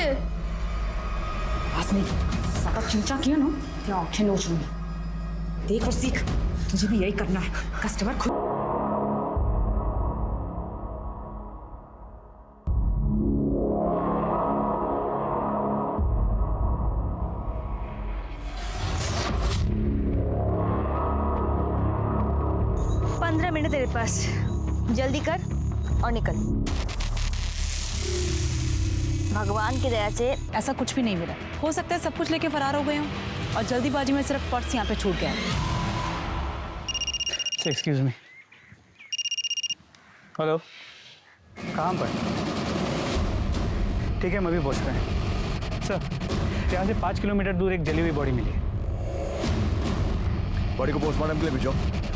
फिर? बस नहीं, सारा चिंचा किया ना, क्या आंखें नोच लूंगी। देख और सीख, तुझे भी यही करना है। कस्टमर खुद मिनट तेरे पास, जल्दी कर और निकल। भगवान की दया से ऐसा कुछ भी नहीं मिला। हो सकता है सब कुछ लेके फरार हो गए हों और जल्दीबाजी में सिर्फ पर्स यहाँ पे छूट गया। Excuse me. हेलो, कहाँ पर? ठीक है, हम अभी पहुँचते हैं। सर, यहाँ से 5 किलोमीटर दूर एक जली हुई बॉडी मिली है। बॉडी को पोस्टमार्टम के लिए भेजो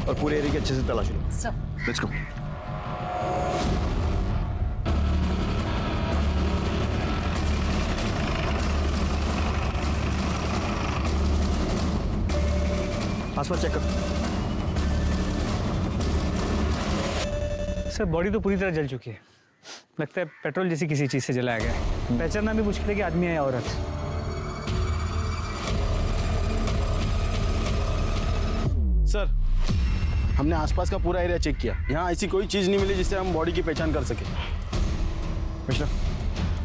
और पूरे एरिया की अच्छे से तलाश लो। Sir, let's go. आसपास चेक कर। सर, बॉडी तो पूरी तरह जल चुकी है। लगता है पेट्रोल जैसी किसी चीज़ से जलाया गया है। पहचानना भी मुश्किल है कि आदमी है या औरत। सर, हमने आसपास का पूरा एरिया चेक किया। यहाँ ऐसी कोई चीज़ नहीं मिली जिससे हम बॉडी की पहचान कर सके। मिश्रा,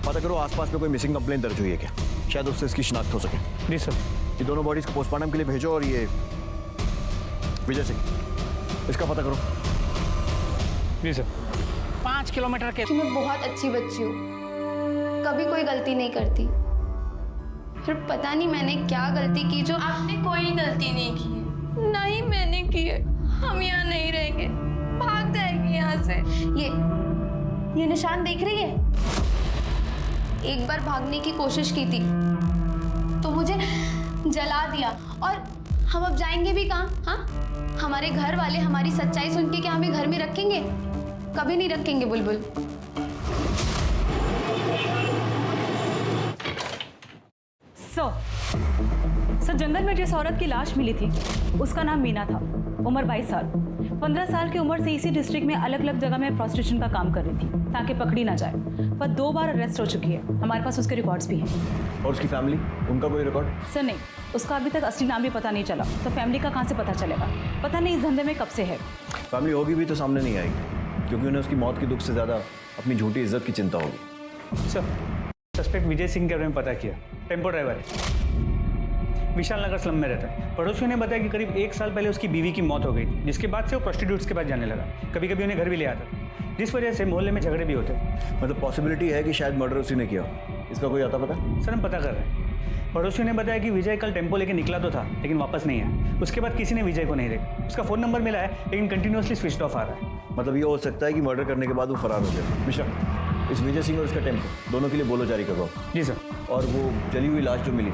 पता करो आसपास में कोई मिसिंग कंप्लेन दर्ज हुई है क्या? शायद उससे इसकी शिनाख्त हो सके। जी सर। ये दोनों बॉडीज को पोस्टमार्टम के लिए भेजो और ये विजय सिंह, इसका पता करो। जी सर। 5 किलोमीटर के। मैं बहुत अच्छी बच्ची हूँ, कभी कोई गलती नहीं करती। फिर पता नहीं मैंने क्या गलती की जो आपने कोई गलती नहीं की। नहीं मैंने की है। हम यहाँ नहीं रहेंगे, भाग जाएंगे यहाँ से। ये निशान देख रही है? एक बार भागने की कोशिश की थी तो मुझे जला दिया। और हम अब जाएंगे भी कहाँ? हाँ, हमारे घर वाले हमारी सच्चाई सुन के क्या हमें घर में रखेंगे? कभी नहीं रखेंगे बुलबुल। सर, जंगल में जिस औरत की लाश मिली थी उसका नाम मीना था। उम्र 22 साल। 15 साल की उम्र से इसी डिस्ट्रिक्ट में अलग अलग जगह में प्रोस्टिट्यूशन का काम कर रही थी ताकि पकड़ी ना जाए। पर 2 बार अरेस्ट हो चुकी है। हमारे पास उसके रिकॉर्ड्स भी हैं। और उसकी फैमिली, उनका कोई रिकॉर्ड? सर नहीं, उसका अभी तक असली नाम भी पता नहीं चला। तो फैमिली का कहाँ से पता चलेगा? पता नहीं इस धंधे में कब से है। फैमिली होगी भी तो सामने नहीं आएगी, क्योंकि उन्हें उसकी मौत के दुख से ज़्यादा अपनी झूठी इज्जत की चिंता होगी। सर, सस्पेक्ट विजय सिंह के बारे में पता किया। टेम्पो ड्राइवर है, विशाल नगर स्लम में रहता है। पड़ोसियों ने बताया कि करीब 1 साल पहले उसकी बीवी की मौत हो गई थी, जिसके बाद से वो प्रोस्टिट्यूट्स के पास जाने लगा। कभी कभी उन्हें घर भी ले आता था, जिस वजह से मोहल्ले में झगड़े भी होते। मतलब पॉसिबिलिटी है कि शायद मर्डर उसी ने किया। इसका कोई आता पता? सर, हम पता कर रहे हैं। पड़ोसियों ने बताया कि विजय कल टेम्पो लेके निकला तो था, लेकिन वापस नहीं आया। उसके बाद किसी ने विजय को नहीं देखा। उसका फ़ोन नंबर मिला है, लेकिन कंटिन्यूसली स्विच ऑफ आ रहा है। मतलब ये हो सकता है कि मर्डर करने के बाद वो फरार हो जाए। मिश्रा, इस विजय सिंह और इसका टेम्पो दोनों के लिए बोलो जारी करवाओ। जी सर। और वो जली हुई लाश जो मिली,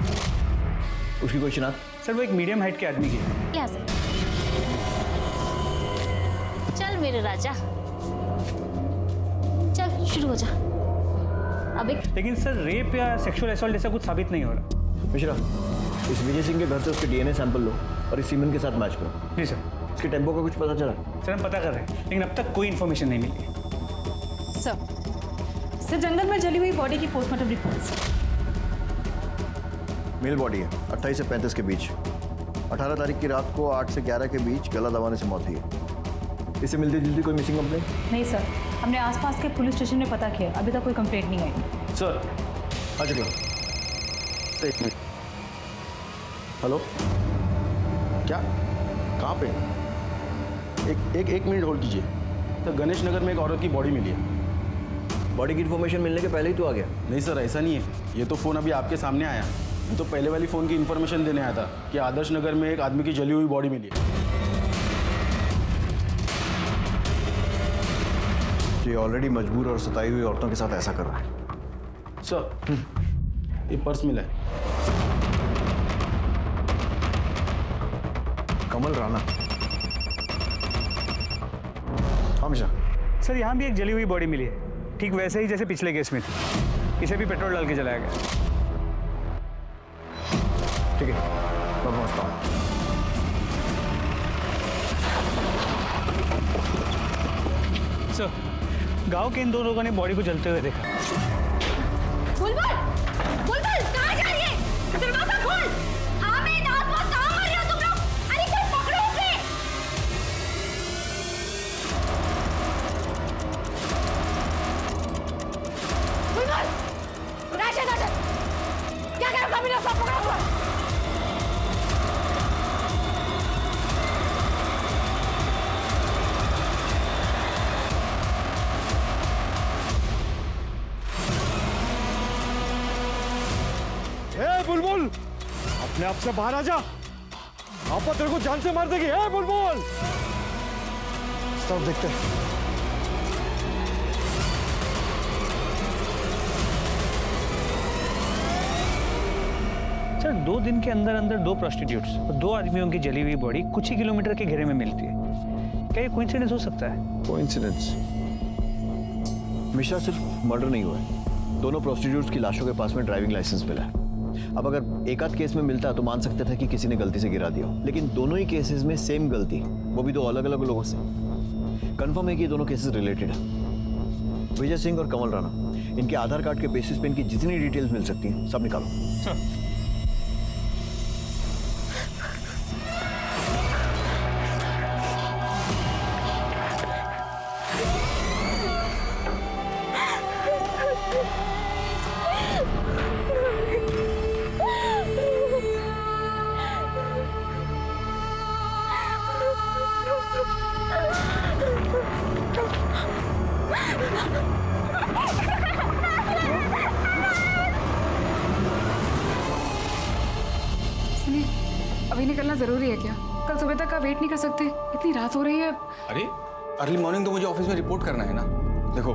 उसकी कोई शिनाख्त? सर, वो एक मीडियम हाइट के आदमी की है। यहाँ से चल मेरे राजा, चल शुरू हो जा। अब एक लेकिन सर, रेप या सेक्सुअल असॉल्ट जैसा कुछ साबित नहीं हो रहा। मिश्रा, इस विजय सिंह के घर से उसके डीएनए सैंपल लो और इस सीमन के साथ मैच करो। जी सर। इसके टेम्पो का कुछ पता चला? सर, हम पता कर रहे हैं, लेकिन अब तक कोई इन्फॉर्मेशन नहीं मिली। सर, जंगल में जली हुई बॉडी की पोस्टमार्टम रिपोर्ट्स। मेल बॉडी है, 28 से 35 के बीच। 18 तारीख की रात को 8 से 11 के बीच गला दबाने से मौत हुई है। इससे मिलती जुलती कोई मिसिंग कंप्लेन? नहीं सर, हमने आसपास के पुलिस स्टेशन में पता किया, अभी तक कोई कंप्लेंट नहीं आई। सर, आ चुके। एक मिनट। हेलो, क्या? कहाँ पे? एक मिनट होल्ड कीजिए। तो गणेश नगर में एक औरत की बॉडी मिली है। बॉडी की इन्फॉर्मेशन मिलने के पहले ही तो आ गया। नहीं सर, ऐसा नहीं है। ये तो फ़ोन अभी आपके सामने आया। मैं तो पहले वाली फ़ोन की इन्फॉर्मेशन देने आया था कि आदर्श नगर में एक आदमी की जली हुई बॉडी मिली है। ये ऑलरेडी मजबूर और सताई हुई औरतों के साथ ऐसा कर रहा है। सर, ये पर्स मिला है। कमल राणा। हाँ मिश्रा। सर, यहाँ भी एक जली हुई बॉडी मिली है, ठीक वैसे ही जैसे पिछले केस में थी। इसे भी पेट्रोल डाल के जलाया गया। ठीक है, मैं पहुँचता हूँ। सर, गांव के इन 2 लोगों ने बॉडी को जलते हुए देखा। बुलबुल! पीछे नाटक क्या कर रहा मेरा सांप पकड़ा हुआ ए बुलबुल अपने आप से बाहर आ जा आपा तेरे को जान से मार देगी। ए बुलबुल सब देखते हैं। सर 2 दिन के अंदर अंदर 2 प्रोस्टिट्यूट्स और 2 आदमियों की जली हुई बॉडी कुछ ही किलोमीटर के घेरे में मिलती है। क्या ये कोइंसिडेंस हो सकता है? कोइंसिडेंस? मिश्रा सिर्फ मर्डर नहीं हुआ है, दोनों प्रोस्टिट्यूट्स की लाशों के पास में ड्राइविंग लाइसेंस मिला है। अब अगर एक आध केस में मिलता तो मान सकते थे कि किसी ने गलती से गिरा दिया, लेकिन दोनों ही केसेस में सेम गलती, वो भी 2 अलग अलग लोगों से। कंफर्म है कि ये दोनों केसेस रिलेटेड है। विजय सिंह और कमल राणा, इनके आधार कार्ड के बेसिस पे इनकी जितनी डिटेल्स मिल सकती हैं सब निकालो। सुनिए, अभी निकलना जरूरी है क्या? कल सुबह तक का वेट नहीं कर सकते? इतनी रात हो रही है। अरे अर्ली मॉर्निंग तो मुझे ऑफिस में रिपोर्ट करना है ना। देखो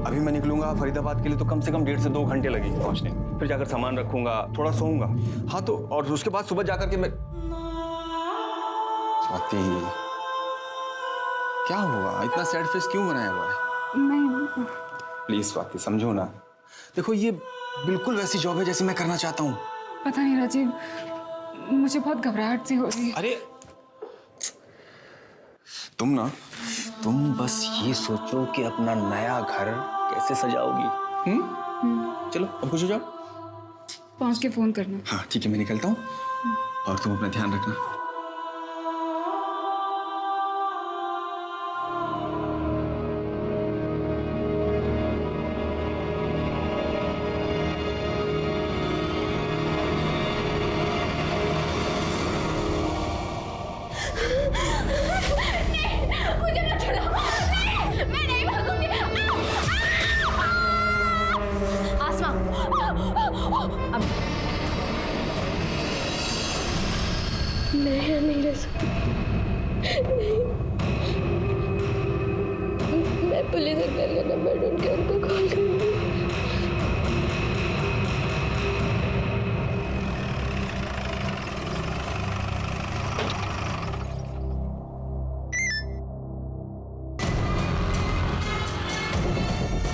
अभी मैं निकलूंगा फरीदाबाद के लिए तो कम से कम 1.5 से 2 घंटे लगेंगे पहुंचने, फिर जाकर सामान रखूंगा, थोड़ा सोऊंगा। हाँ तो और उसके बाद सुबह जाकर के मैं स्वाति क्या हुआ? इतना सैड फेस क्यों बनाया हुआ है? नहीं प्लीज स्वाति समझो ना। देखो ये बिल्कुल वैसी जॉब है जैसी मैं करना चाहता हूँ। पता नहीं राजीव, मुझे बहुत घबराहट सी हो रही है। अरे तुम बस ये सोचो कि अपना नया घर कैसे सजाओगी। चलो अब खुश हो जाओ। पहुंच के फोन करना। हाँ ठीक है, मैं निकलता हूँ और तुम अपना ध्यान रखना। मुझे मत छोड़ो। नहीं, मैं नहीं भागूंगी। आसमा, अब नहीं रह सकती। मैं पुलिस अंकल का नंबर ढूंढ के उनको कॉल करूंगी।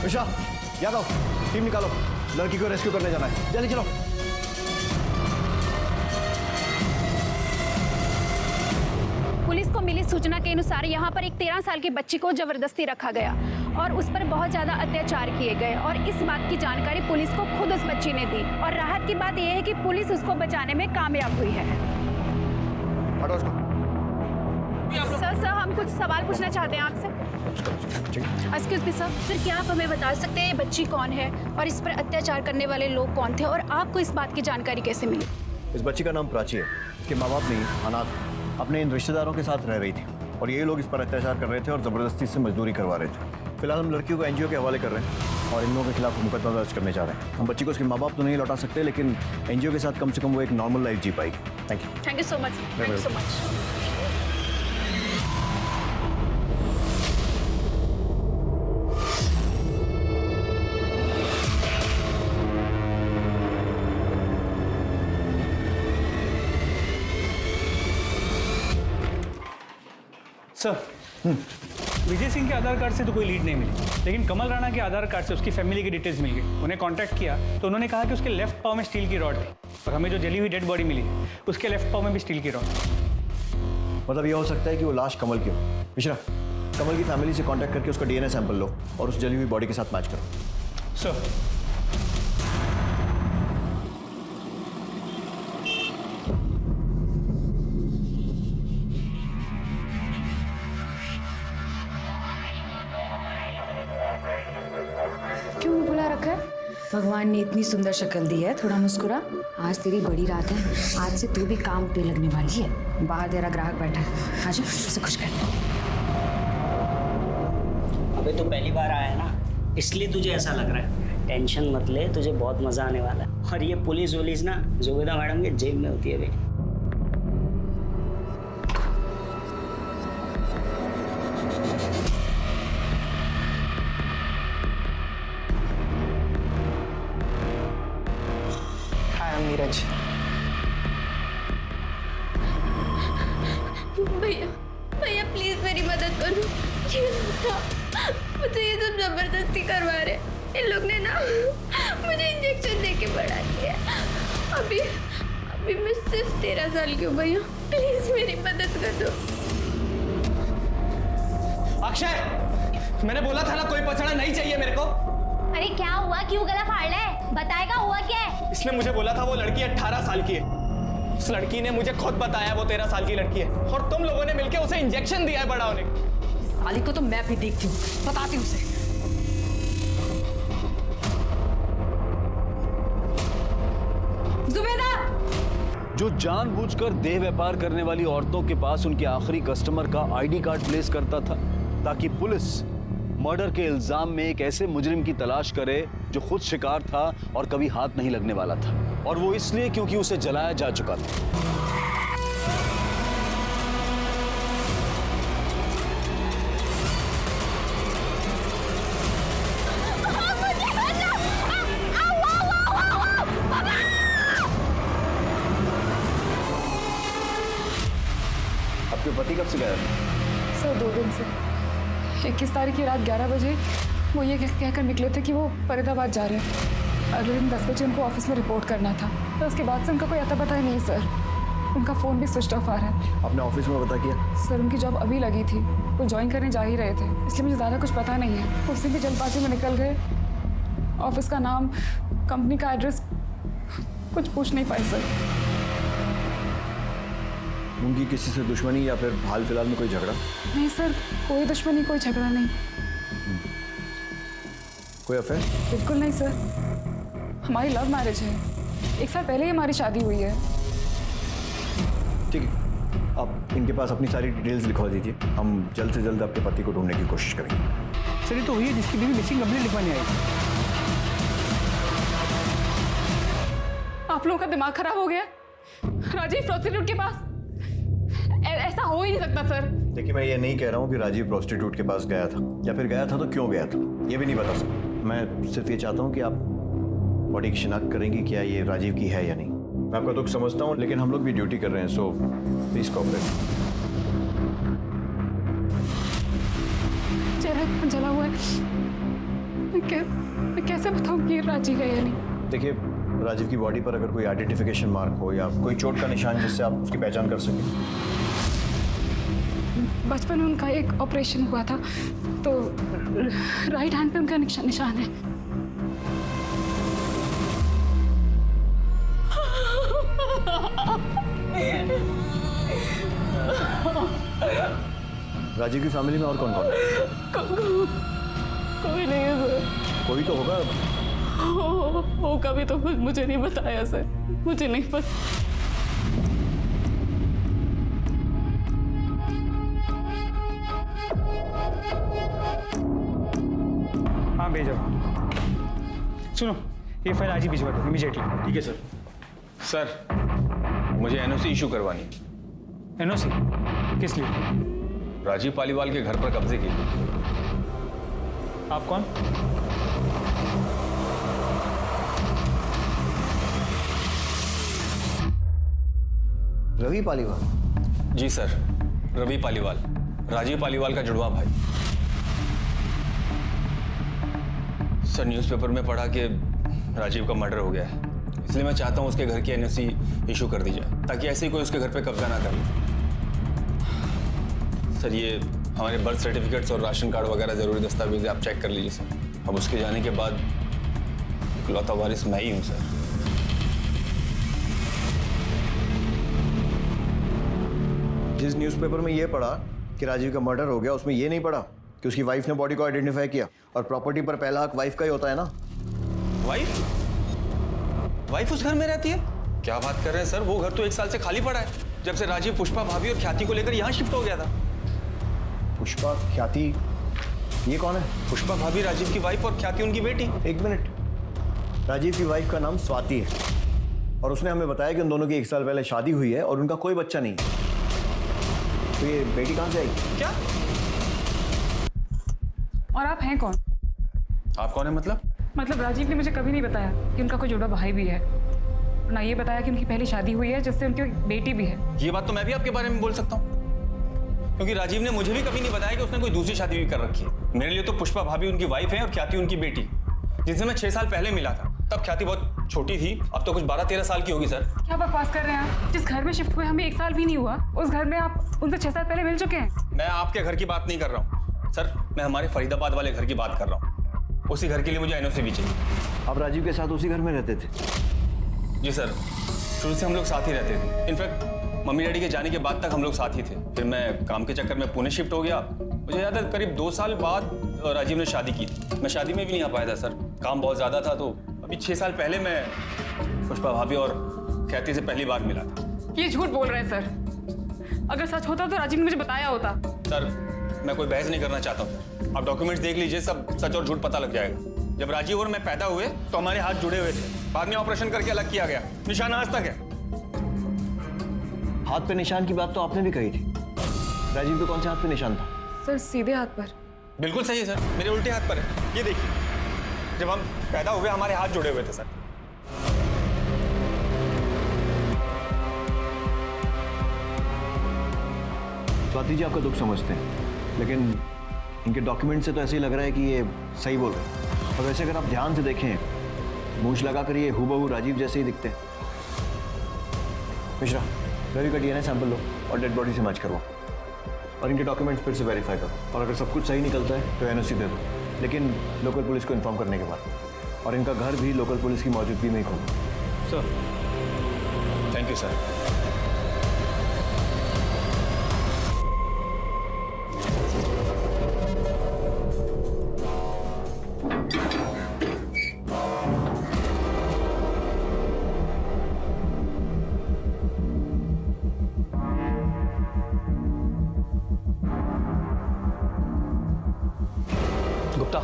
मिश्रा, यादव, टीम निकालो, लड़की को रेस्क्यू करने जाना है। जल्दी चलो। पुलिस को मिली सूचना के अनुसार यहाँ पर एक 13 साल की बच्ची को जबरदस्ती रखा गया और उस पर बहुत ज्यादा अत्याचार किए गए और इस बात की जानकारी पुलिस को खुद उस बच्ची ने दी और राहत की बात यह है कि पुलिस उसको बचाने में कामयाब हुई है। हटो उसको। सर हम कुछ सवाल पूछना चाहते हैं आपसे। एक्सक्यूज मी सर, फिर क्या आप हमें बता सकते हैं ये बच्ची कौन है और इस पर अत्याचार करने वाले लोग कौन थे और आपको इस बात की जानकारी कैसे मिली? इस बच्ची का नाम प्राची है। इसके माँ बाप नहीं, अनाथ, अपने इन रिश्तेदारों के साथ रह रही थी और ये लोग इस पर अत्याचार कर रहे थे और ज़बरदस्ती से मजदूरी करवा रहे थे। फिलहाल हम लड़कियों को एनजीओ के हवाले कर रहे हैं और इन लोगों के खिलाफ मुकदमा दर्ज करने जा रहे हैं। हम बच्ची को उसके माँ बाप तो नहीं लौटा सकते, लेकिन एनजीओ के साथ कम से कम वो एक नॉर्मल लाइफ जी पाएगी। Thank you so much. Thank you so much. Sir, Vijay Singh के आधार कार्ड से तो कोई लीड नहीं मिली, लेकिन कमल राणा के आधार कार्ड से उसकी फैमिली की डिटेल्स मिल गई। उन्हें कांटेक्ट किया तो उन्होंने कहा कि उसके लेफ्ट पाँव में स्टील की रॉड थी और हमें जो जली हुई डेड बॉडी मिली है उसके लेफ्ट पाँव में भी स्टील की रॉड। मतलब ये हो सकता है कि वो लाश कमल की हो। मिश्रा, कमल की फैमिली से कांटेक्ट करके उसका डीएनए सैंपल लो और उस जली हुई बॉडी के साथ मैच करो। सर, क्यों बुला रखा है? भगवान ने इतनी सुंदर शक्ल दी है, थोड़ा मुस्कुरा। आज तेरी बड़ी रात है, आज से तू भी काम पे लगने वाली है। बाहर तेरा ग्राहक बैठा है, आजा उसे खुश कर। अबे तू पहली बार आया है ना, इसलिए तुझे ऐसा लग रहा है। टेंशन मत ले, तुझे बहुत मजा आने वाला है। और ये पुलिस वुलिस ना जुबेदा मैडम के जेब में होती है भाई। नीरज, भैया भैया प्लीज मेरी मदद करो। मुझे ये सब जबरदस्ती करवा रहे। इन लोग ने ना मुझे इंजेक्शन दे के बढ़ा दिया। अभी मैं सिर्फ 13 साल की हूँ भैया, प्लीज मेरी मदद कर दो। अक्षय, मैंने बोला था ना कोई पछाड़ा नहीं चाहिए मेरे को। अरे क्या हुआ, क्यों गला फाड़ रहा है? बताएगा हुआ क्या है? इसने मुझे बोला था वो लड़की 18 साल की है। उस लड़की ने मुझे खुद बताया वो 13 साल की लड़की है, और तुम लोगों ने मिलकर उसे इंजेक्शन दिया है बड़ा होने का। साली को तो मैं भी देखती हूँ, बताती हूँ उसे। जुबेदा! जो जानबूझकर देह व्यापार करने वाली औरतों के पास उनके आखिरी कस्टमर का आईडी कार्ड प्लेस करता था ताकि पुलिस मर्डर के इल्जाम में एक ऐसे मुजरिम की तलाश करे जो खुद शिकार था और कभी हाथ नहीं लगने वाला था, और वो इसलिए क्योंकि उसे जलाया जा चुका था। आपके पति कब से गए? सर 2 दिन से। 21 तारीख की रात 11 बजे वो ये कहकर निकले थे कि वो फरीदाबाद जा रहे हैं। अगले दिन 10 बजे उनको ऑफिस में रिपोर्ट करना था। तो उसके बाद से उनका कोई अता पता ही नहीं सर। उनका फ़ोन भी स्विच ऑफ आ रहा है। आपने ऑफिस में पता किया? सर उनकी जॉब अभी लगी थी, वो ज्वाइन करने जा ही रहे थे, इसलिए मुझे ज़्यादा कुछ पता नहीं है। उससे भी जल्दबाजी में निकल गए। ऑफिस का नाम, कंपनी का एड्रेस कुछ पूछ नहीं पाए सर। उनकी किसी से दुश्मनी या फिर हाल फिलहाल में कोई झगड़ा? नहीं सर, कोई दुश्मनी, कोई झगड़ा नहीं। कोई अफेयर? बिल्कुल नहीं सर, हमारी लव मैरिज है। 1 साल पहले ही हमारी शादी हुई है। ठीक है, आप इनके पास अपनी सारी डिटेल्स लिखवा दीजिए। हम जल्द से जल्द आपके पति को ढूंढने की कोशिश करेंगे। सर ये तो वही है जिसकी बीवी मिसिंग कंप्लेंट लिखवाने आई। आप लोगों का दिमाग खराब हो गया? राजीव प्रोस्टिट्यूट के पास? ऐसा हो ही नहीं सकता सर। देखिए, मैं ये नहीं कह रहा हूँ कि राजीव प्रोस्टिट्यूट के पास गया था, या फिर गया था तो क्यों गया था, ये भी नहीं बता सकता। मैं सिर्फ ये चाहता हूँ कि आप बॉडी की शिनाख्त करेंगी क्या ये राजीव की है या नहीं। मैं आपका दुख समझता हूँ, लेकिन हम लोग भी ड्यूटी कर रहे हैं, सो प्लीज कोऑपरेट। चेहरा इतना जला हुआ है, मैं कैसे बताऊँ कि राजीव है या नहीं? देखिए, राजीव की बॉडी पर अगर कोई आइडेंटिफिकेशन मार्क हो या कोई चोट का निशान जिससे आप उसकी पहचान कर सकें। बचपन में उनका एक ऑपरेशन हुआ था, तो राइट हैंड पे उनका निशान है। राजीव की फैमिली में और कौन कौन है? कोई नहीं है सर। कोई तो होगा। वो कभी तो मुझे नहीं बताया सर, मुझे नहीं पता। हाँ भेजो। सुनो, ये फाइल आज ही भिजवा दो इमीडिएटली। ठीक है सर। सर मुझे एनओसी इशू करवानी है। एनओसी किस लिए? राजीव पालीवाल के घर पर कब्जे के लिए। आप कौन? रवि पालीवाल? जी सर, रवि पालीवाल, राजीव पालीवाल का जुड़वा भाई। सर न्यूज़पेपर में पढ़ा कि राजीव का मर्डर हो गया है, इसलिए मैं चाहता हूँ उसके घर की एनओसी इशू कर दी जाए ताकि ऐसे ही कोई उसके घर पे कब्जा ना कर ले। सर ये हमारे बर्थ सर्टिफिकेट्स और राशन कार्ड वगैरह ज़रूरी दस्तावेज आप चेक कर लीजिए सर। अब उसके जाने के बाद इकलौता वारिस मैं ही हूँ सर। जिस न्यूज़पेपर में ये पढ़ा कि राजीव का मर्डर हो गया, उसमें ये नहीं पढ़ा कि उसकी वाइफ ने बॉडी को आइडेंटिफाई किया, और प्रॉपर्टी पर पहला हक वाइफ का ही होता है ना। वाइफ? वाइफ उस घर में रहती है? क्या बात कर रहे हैं सर, वो घर तो 1 साल से खाली पड़ा है, जब से राजीव पुष्पा भाभी और ख्याति को लेकर यहाँ शिफ्ट हो गया था। पुष्पा, ख्याति, ये कौन है? पुष्पा भाभी राजीव की वाइफ और ख्याति उनकी बेटी। 1 मिनट, राजीव की वाइफ का नाम स्वाति है और उसने हमें बताया कि उन दोनों की 1 साल पहले शादी हुई है और उनका कोई बच्चा नहीं है। तो ये बेटी कहाँ से आई? क्या? और आप हैं कौन? आप कौन है मतलब? मतलब राजीव ने मुझे कभी नहीं बताया कि उनका कोई जुड़ा भाई भी है, ना ये बताया कि उनकी पहली शादी हुई है जिससे उनकी बेटी भी है। ये बात तो मैं भी आपके बारे में बोल सकता हूँ, क्योंकि राजीव ने मुझे भी कभी नहीं बताया कि उसने कोई दूसरी शादी भी कर रखी है। मेरे लिए तो पुष्पा भाभी उनकी वाइफ है और ख्याति उनकी बेटी, जिनसे मैं 6 साल पहले मिला था। तब ख्याति बहुत छोटी थी, अब तो कुछ 12-13 साल की होगी सर। क्या बकवास कर रहे हैं आप? जिस घर में शिफ्ट हुए हमें 1 साल भी नहीं हुआ, उस घर में आप उनसे 6 साल पहले मिल चुके हैं। मैं आपके घर की बात नहीं कर रहा हूँ सर, मैं हमारे फरीदाबाद वाले घर की बात कर रहा हूँ। उसी घर के लिए मुझे एनओसी भी चाहिए। आप राजीव के साथ उसी घर में रहते थे? जी सर, शुरू से हम लोग साथ ही रहते थे। इनफैक्ट मम्मी डैडी के जाने के बाद तक हम लोग साथ ही थे। फिर मैं काम के चक्कर में पुणे शिफ्ट हो गया। मुझे याद है करीब 2 साल बाद राजीव ने शादी की थी। मैं शादी में भी नहीं आ पाया था सर, काम बहुत ज़्यादा था। तो अभी 6 साल पहले मैं पुष्पा भाभी और ख्याति से पहली बार मिला था। ये झूठ बोल रहे हैं सर। अगर सच होता तो राजीव ने मुझे बताया होता। सर मैं कोई बहस नहीं करना चाहता हूँ, आप डॉक्यूमेंट्स देख लीजिए, सब सच और झूठ पता लग जाएगा। जब राजीव और मैं पैदा हुए तो हमारे हाथ जुड़े हुए थे, बाद में ऑपरेशन करके अलग किया गया। निशान आज तक है। हाथ पे निशान की बात तो आपने भी कही थी। राजीव के कौन से हाथ पे निशान था? सर सीधे हाथ पर। बिल्कुल सही है सर, मेरे उल्टे हाथ पर है। ये देखिए, जब हम पैदा हुए हमारे हाथ जुड़े हुए थे सर। स्वाति जी आपका दुख समझते हैं, लेकिन इनके डॉक्यूमेंट से तो ऐसे ही लग रहा है कि ये सही बोल रहे हैं। और वैसे अगर आप ध्यान से देखें, मूंछ लगाकर ये हूबहू राजीव जैसे ही दिखते हैं। मिश्रा, रवि का डीएनए सैंपल लो और डेड बॉडी से मैच करवाओ और इनके डॉक्यूमेंट्स फिर से वेरीफाई करो। और अगर सब कुछ सही निकलता है तो एनओसी दे दो, लेकिन लोकल पुलिस को इन्फॉर्म करने के बाद। और इनका घर भी लोकल पुलिस की मौजूदगी में ही खोलो। Sir thank you sir. Gupta,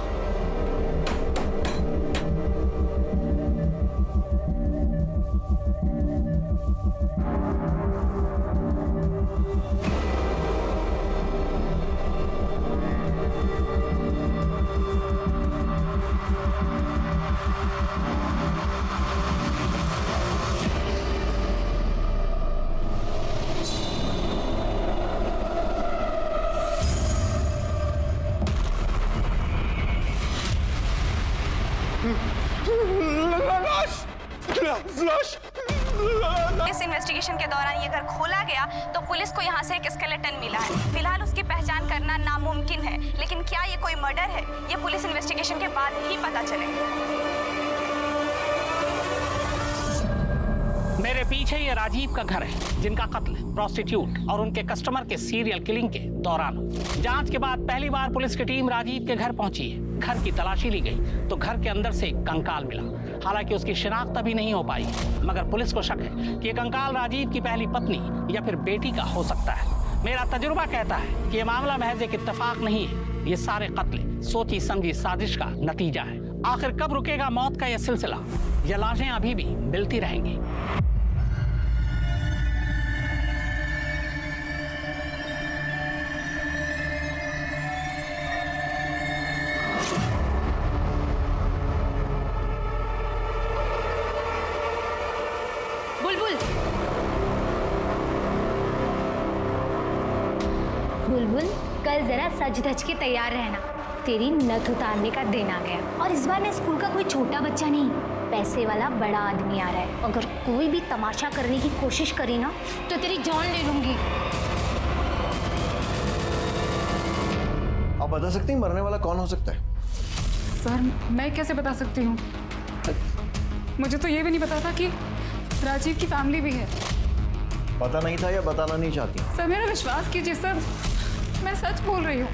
इस इन्वेस्टिगेशन के दौरान ये घर खोला गया तो पुलिस को यहाँ से एक स्केलेटन मिला है। फिलहाल उसकी पहचान करना नामुमकिन है, लेकिन क्या ये कोई मर्डर है ये पुलिस इन्वेस्टिगेशन के बाद ही पता चलेगा। मेरे पीछे ये राजीव का घर है, जिनका कत्ल प्रोस्टिट्यूट और उनके कस्टमर के सीरियल किलिंग के दौरान हुआ। जांच के बाद पहली बार पुलिस की टीम राजीव के घर पहुंची है। घर की तलाशी ली गई तो घर के अंदर से एक कंकाल मिला। हालांकि उसकी शिनाख्त अभी नहीं हो पाई, मगर पुलिस को शक है कि ये कंकाल राजीव की पहली पत्नी या फिर बेटी का हो सकता है। मेरा तजुर्बा कहता है कि ये मामला महज एक इत्तेफाक नहीं है, ये सारे कत्ल सोची समझी साजिश का नतीजा है। आखिर कब रुकेगा मौत का यह सिलसिला? ये लाशें अभी भी मिलती रहेंगी। बुलबुल, कल जरा सज धज के तैयार रहना, तेरी नथ उतारने का दिन आ गया। और इस बार मैं स्कूल का कोई छोटा बच्चा नहीं, पैसे वाला बड़ा आदमी आ रहा है। अगर कोई भी तमाशा करने की कोशिश करी ना तो तेरी जान ले लूंगी। आप बता सकती हैं मरने वाला कौन हो सकता है? सर मैं कैसे बता सकती हूँ? मुझे तो ये भी नहीं पता था कि राजीव की फैमिली भी है। पता नहीं था या बताना नहीं चाहती? सर मेरा विश्वास कीजिए सर, मैं सच बोल रही हूँ।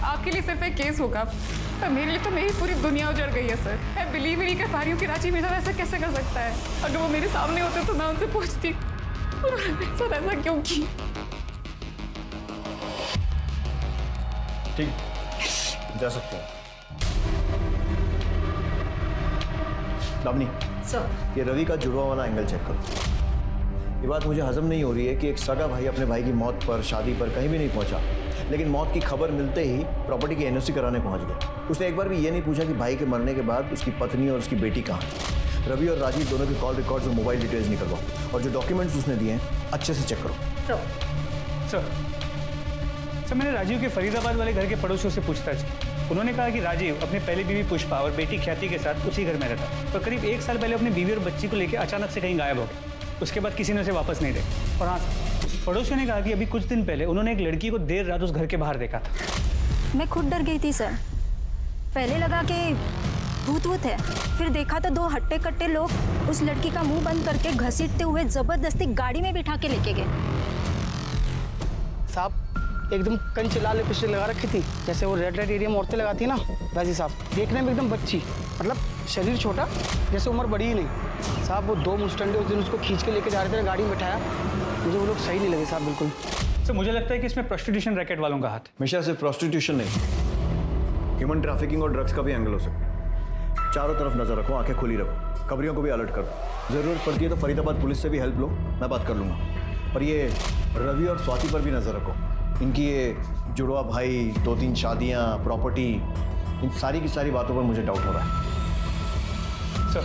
आपके लिए सिर्फ एक केस होगा, पर मेरे लिए तो मेरी पूरी दुनिया उजड़ गई है सर। मैं बिलीव ही नहीं कर पा रही हूँ कि राजीव मेरे साथ ऐसा कैसे कर सकता है। अगर वो मेरे सामने होते तो मैं उनसे पूछती उन्होंने मेरे साथ ऐसा क्यों किया। ठीक, जा सकते हैं। लावनी, सर ये रवि का जुड़वा वाला एंगल चेक करो। ये बात मुझे हजम नहीं हो रही है कि एक सगा भाई अपने भाई की मौत पर, शादी पर कहीं भी नहीं पहुंचा, लेकिन मौत की खबर मिलते ही प्रॉपर्टी की एनओसी कराने पहुंच गया। उसने एक बार भी ये नहीं पूछा कि भाई के मरने के बाद उसकी पत्नी और उसकी बेटी कहाँ है। रवि और राजीव दोनों की कॉल रिकॉर्ड्स और मोबाइल डिटेल्स निकलवाओ और जो डॉक्यूमेंट्स उसने दिए हैं अच्छे से चेक करो। सर मैंने राजीव के फरीदाबाद वाले घर के पड़ोसियों से पूछताछ की। उन्होंने कहा कि राजीव अपने पहली बीवी पुष्पा और बेटी ख्याति के साथ उसी घर में रहता, पर करीब 1 साल पहले अपनी बीवी और बच्ची को लेकर अचानक से कहीं गायब हो गया। उसके बाद किसी ने उसे वापस नहीं देखा। और हाँ, पड़ोसियों ने कहा कि अभी कुछ दिन पहले उन्होंने एक लड़की को देर रात उस घर के बाहर देखा था। मैं खुद डर गई थी सर। पहले लगा कि भूत वूत है, फिर देखा तो 2 हट्टे कट्टे लोग उस लड़की का मुंह बंद करके घसीटते हुए जबरदस्ती गाड़ी में बिठा के लेके गए। साहब एकदम कंच लाल लिपस्टिक लगा रखी थी, जैसे वो रेड एरिया में औरतें लगाती ना वैसी साहब। देखने में एकदम बच्ची, मतलब शरीर छोटा, जैसे उम्र बड़ी ही नहीं। साहब वो 2 मुस्टंडे उस दिन उसको खींच के लेके जा रहे थे, गाड़ी में बैठाया। मुझे वो लोग सही नहीं लगे साहब बिल्कुल। सर मुझे लगता है कि इसमें प्रोस्टिट्यूशन रैकेट वालों का हाथ है। हमेशा सिर्फ प्रोस्टिट्यूशन नहीं, ह्यूमन ट्रैफिकिंग और ड्रग्स का भी एंगल हो सकता है। चारों तरफ नजर रखो, आंखें खुली रखो, खबरियों को भी अलर्ट करो। जरूरत पड़ती है तो फरीदाबाद पुलिस से भी हेल्प लो, मैं बात कर लूँगा। और ये रवि और स्वाति पर भी नजर रखो। इनकी ये जुड़वा भाई, 2-3 शादियाँ, प्रॉपर्टी, इन सारी की सारी बातों पर मुझे डाउट हो रहा है। सर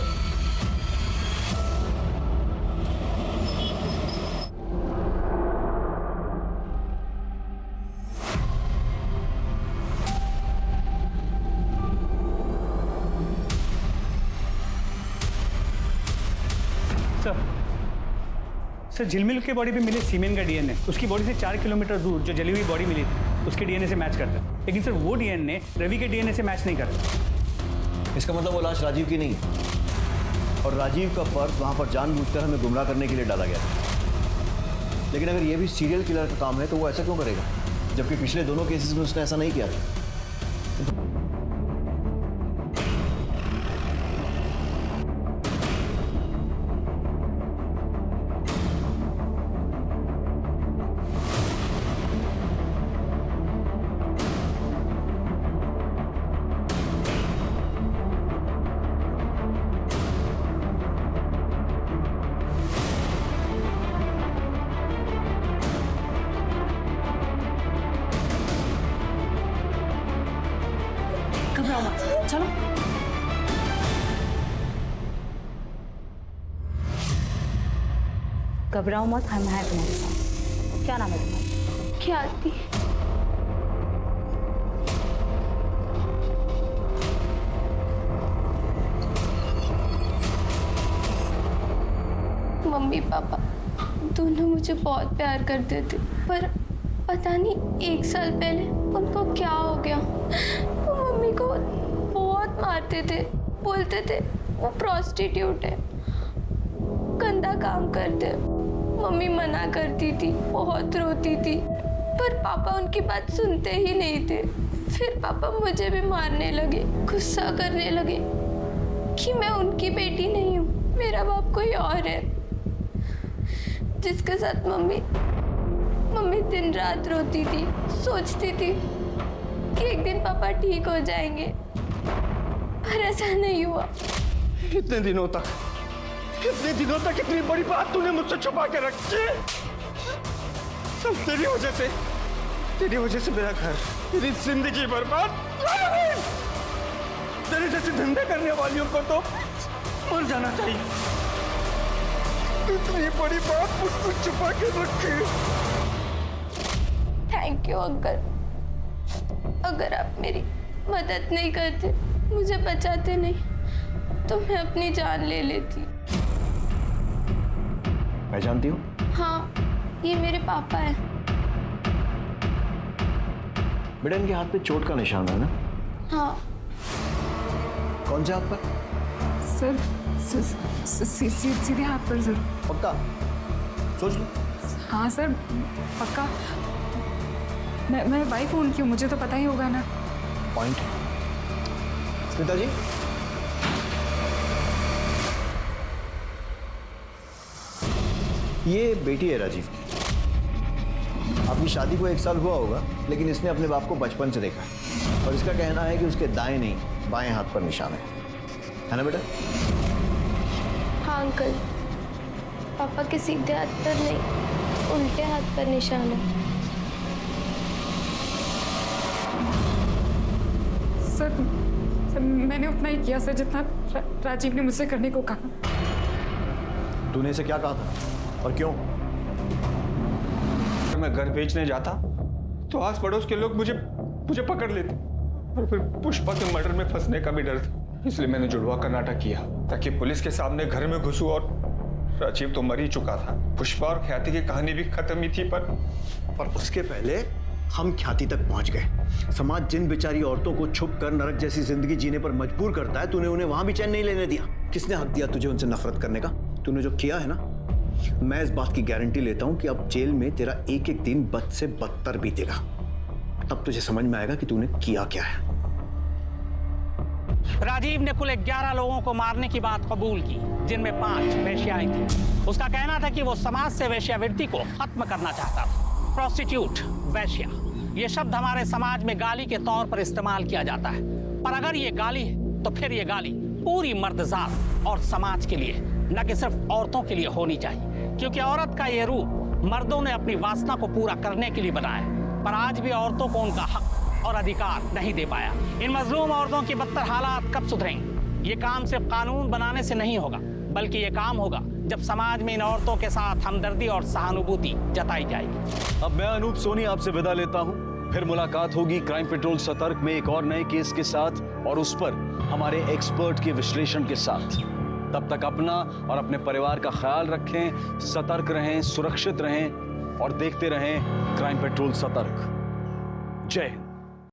सर झिलमिल के बॉडी पे मिले सीमेन का डीएनए उसकी बॉडी से 4 किलोमीटर दूर जो जली हुई बॉडी मिली थी उसके डीएनए से मैच करता है, लेकिन सर वो डीएनए रवि के डीएनए से मैच नहीं करता। इसका मतलब वो लाश राजीव की नहीं है और राजीव का पर्स वहां पर जानबूझकर हमें गुमराह करने के लिए डाला गया था। लेकिन अगर ये भी सीरियल किलर का काम है तो वो ऐसा क्यों करेगा, जबकि पिछले दोनों केसेस में उसने ऐसा नहीं किया था। घबराओ मत, चलो। घबराओ मत, हम हैं तुम्हारे साथ। क्या नाम है तुम्हारा? ख्याति। मम्मी पापा दोनों मुझे बहुत प्यार करते थे, पर पता नहीं 1 साल पहले उनको क्या हो गया। वो मम्मी को बहुत मारते थे, बोलते थे वो प्रोस्टिट्यूट है, गंदा काम करते। मम्मी मना करती थी, बहुत रोती थी, पर पापा उनकी बात सुनते ही नहीं थे। फिर पापा मुझे भी मारने लगे, गुस्सा करने लगे कि मैं उनकी बेटी नहीं हूँ, मेरा बाप कोई और है, जिसके साथ मम्मी दिन रात रोती थी। सोचती थी कि एक दिन पापा ठीक हो जाएंगे, पर ऐसा नहीं हुआ। इतने दिनों तक इतनी बड़ी बात तूने मुझसे छुपा के रखी। सब तेरी वजह से मेरा घर, तेरी जिंदगी बर्बाद। तेरे जैसे धंधे करने वालियों को तो मर जाना चाहिए। इतनी बड़ी बात मुझसे छुपा के रखी। Thank you uncle. अगर आप मेरी मदद नहीं करते, मुझे बचाते नहीं, तो मैं अपनी जान ले लेती। पहचानती हूँ? हाँ, ये मेरे पापा हैं। बेटा इनके हाथ पे चोट का निशान है ना? हाँ। कौन से हाथ पर? सर सीधे हाथ पर सर। पक्का? सोच लो। हाँ सर पक्का। मैं वाइफ हूँ उनकी, मुझे तो पता ही होगा ना। पॉइंट स्मिता जी, ये बेटी है राजीव की। आपकी शादी को 1 साल हुआ होगा, लेकिन इसने अपने बाप को बचपन से देखा है और इसका कहना है कि उसके दाएं नहीं बाएं हाथ पर निशान है ना बेटा? हाँ अंकल, पापा के सीधे हाथ पर नहीं, उल्टे हाथ पर निशान है। सर मैंने उतना ही किया सर जितना राजीव ने मुझसे करने को कहा। तूने इसे क्या कहा था और क्यों? अगर मैं घर बेचने जाता तो आस पड़ोस के लोग मुझे पकड़ लेते और फिर पुष्पा के मर्डर में फंसने का भी डर था। इसलिए मैंने जुड़वा का नाटक किया ताकि पुलिस के सामने घर में घुसूं और राजीव तो मर ही चुका था। पुष्पा और ख्याति की कहानी भी खत्म ही थी, पर उसके पहले हम ख्याति तक पहुंच गए। समाज जिन बेचारी औरतों को छुप कर नरक जैसी जिंदगी जीने पर मजबूर करता है, तूने उन्हें वहां भी चैन नहीं लेने दिया। किसने हक दिया तुझे उनसे नफरत करने का? तूने जो किया है ना, मैं इस बात की गारंटी लेता हूं कि अब जेल में तेरा एक एक दिन बद से बदतर बीतेगा। तब तुझे समझ में आएगा कि तूने किया क्या है। राजीव ने कुल 11 लोगों को मारने की बात कबूल की, जिनमें 5 वेश्याएं थी। उसका कहना था कि वो समाज से वेश्यावृत्ति को खत्म करना चाहता था। प्रोस्टिट्यूट, वेश्या, ये शब्द हमारे समाज में गाली के तौर पर इस्तेमाल किया जाता है, पर अगर ये गाली है तो फिर ये गाली पूरी मर्दजात और समाज के लिए, न कि सिर्फ औरतों के लिए होनी चाहिए, क्योंकि औरत का ये रूप मर्दों ने अपनी वासना को पूरा करने के लिए बनाया, पर आज भी औरतों को उनका हक और अधिकार नहीं दे पाया। इन मजलूम औरतों की बदतर हालात कब सुधरेंगे? ये काम सिर्फ कानून बनाने से नहीं होगा, बल्कि ये काम होगा जब समाज में इन औरतों के साथ हमदर्दी और सहानुभूति जताई जाएगी। अब मैं अनूप सोनी आपसे विदा लेता हूँ। फिर मुलाकात होगी क्राइम पेट्रोल सतर्क में एक और नए केस के साथ और उस पर हमारे एक्सपर्ट के विश्लेषण के साथ। तब तक अपना और अपने परिवार का ख्याल रखें, सतर्क रहें, सुरक्षित रहें और देखते रहें क्राइम पेट्रोल सतर्क। जय हिंद।